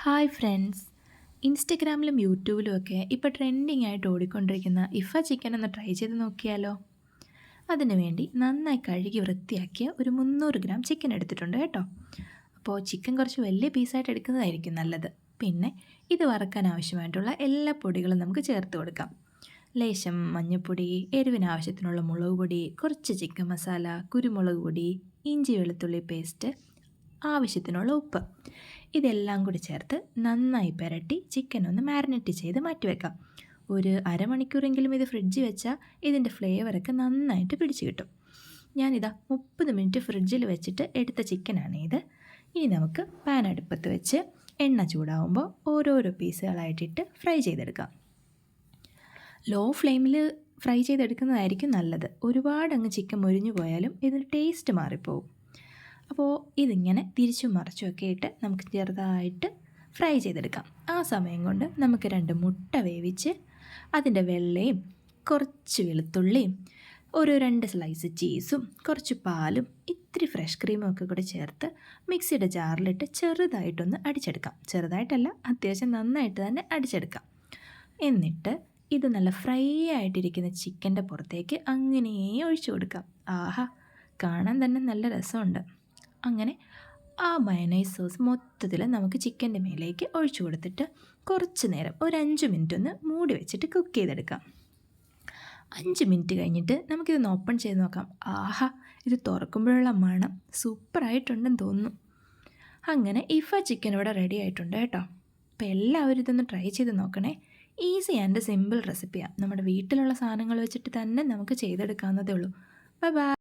Hi friends. ഇൻസ്റ്റഗ്രാമിലും യൂട്യൂബിലും ഒക്കെ ഇപ്പോൾ ട്രെൻഡിങ് ആയിട്ട് ഓടിക്കൊണ്ടിരിക്കുന്ന ഇഫ ചിക്കൻ ഒന്ന് ട്രൈ ചെയ്ത് നോക്കിയാലോ. അതിനു വേണ്ടി നന്നായി കഴുകി വൃത്തിയാക്കിയ ഒരു 300 ഗ്രാം ചിക്കൻ എടുത്തിട്ടുണ്ട് കേട്ടോ. അപ്പോൾ ചിക്കൻ കുറച്ച് വലിയ പീസായിട്ട് എടുക്കുന്നതായിരിക്കും നല്ലത്. പിന്നെ ഇത് വറക്കാൻ ആവശ്യമായിട്ടുള്ള എല്ലാ പൊടികളും നമുക്ക് ചേർത്ത് കൊടുക്കാം. ലേശം മഞ്ഞൾപ്പൊടി, എരിവിന് ആവശ്യത്തിനുള്ള മുളക് പൊടി, കുറച്ച് ചിക്കൻ മസാല, കുരുമുളക് പൊടി, ഇഞ്ചി വെളുത്തുള്ളി പേസ്റ്റ്, ആവശ്യത്തിനുള്ള ഉപ്പ്, ഇതെല്ലാം കൂടി ചേർത്ത് നന്നായി പുരട്ടി ചിക്കൻ ഒന്ന് മാരിനേറ്റ് ചെയ്ത് മാറ്റിവെക്കാം. ഒരു അരമണിക്കൂറെങ്കിലും ഇത് ഫ്രിഡ്ജിൽ വെച്ചാൽ ഇതിൻ്റെ ഫ്ലേവറൊക്കെ നന്നായിട്ട് പിടിച്ച് കിട്ടും. ഞാനിതാ 30 മിനിറ്റ് ഫ്രിഡ്ജിൽ വെച്ചിട്ട് എടുത്ത ചിക്കനാണ് ഇത്. ഇനി നമുക്ക് പാൻ അടുപ്പത്ത് വെച്ച് എണ്ണ ചൂടാവുമ്പോൾ ഓരോരോ പീസുകളായിട്ടിട്ട് ഫ്രൈ ചെയ്തെടുക്കാം. ലോ ഫ്ലെയിമിൽ ഫ്രൈ ചെയ്തെടുക്കുന്നതായിരിക്കും നല്ലത്. ഒരുപാട് അങ്ങ് ചിക്കൻ മൊരിഞ്ഞു പോയാലും ഇതിന് ടേസ്റ്റ് മാറിപ്പോവും. അപ്പോൾ ഇതിങ്ങനെ തിരിച്ചും മറിച്ചുമൊക്കെ ഇട്ട് നമുക്ക് ചെറുതായിട്ട് ഫ്രൈ ചെയ്തെടുക്കാം. ആ സമയം കൊണ്ട് നമുക്ക് 2 മുട്ട വേവിച്ച് അതിൻ്റെ വെള്ളയും കുറച്ച് വെളുത്തുള്ളിയും ഒരു 2 സ്ലൈസ് ചീസും കുറച്ച് പാലും ഇത്തിരി ഫ്രഷ് ക്രീമും ഒക്കെ കൂടെ ചേർത്ത് മിക്സിയുടെ ജാറിലിട്ട് ചെറുതായിട്ടൊന്ന് അടിച്ചെടുക്കാം. ചെറുതായിട്ടല്ല, അത്യാവശ്യം നന്നായിട്ട് തന്നെ അടിച്ചെടുക്കാം. എന്നിട്ട് ഇത് നല്ല ഫ്രൈ ആയിട്ടിരിക്കുന്ന ചിക്കൻ്റെ പുറത്തേക്ക് അങ്ങനെ ഒഴിച്ചു കൊടുക്കാം. ആഹാ, കാണാൻ തന്നെ നല്ല രസമുണ്ട്. അങ്ങനെ ആ മയണൈസ് സോസ് മൊത്തത്തിൽ നമുക്ക് ചിക്കൻ്റെ മേലേക്ക് ഒഴിച്ചു കൊടുത്തിട്ട് കുറച്ച് നേരം ഒരു 5 മിനിറ്റ് ഒന്ന് മൂടി വെച്ചിട്ട് കുക്ക് ചെയ്തെടുക്കാം. 5 മിനിറ്റ് കഴിഞ്ഞിട്ട് നമുക്കിതൊന്ന് ഓപ്പൺ ചെയ്ത് നോക്കാം. ആഹാ, ഇത് തുറക്കുമ്പോഴുള്ള മണം സൂപ്പറായിട്ടുണ്ടെന്ന് തോന്നുന്നു. അങ്ങനെ ഇഫ ചിക്കൻ ഇവിടെ റെഡി ആയിട്ടുണ്ട് കേട്ടോ. അപ്പോൾ എല്ലാവരും ഇതൊന്ന് ട്രൈ ചെയ്ത് നോക്കണേ. ഈസി ആൻഡ് സിമ്പിൾ റെസിപ്പിയാണ്. നമ്മുടെ വീട്ടിലുള്ള സാധനങ്ങൾ വെച്ചിട്ട് തന്നെ നമുക്ക് ചെയ്തെടുക്കാവുന്നതേ ഉള്ളൂ. Bye bye.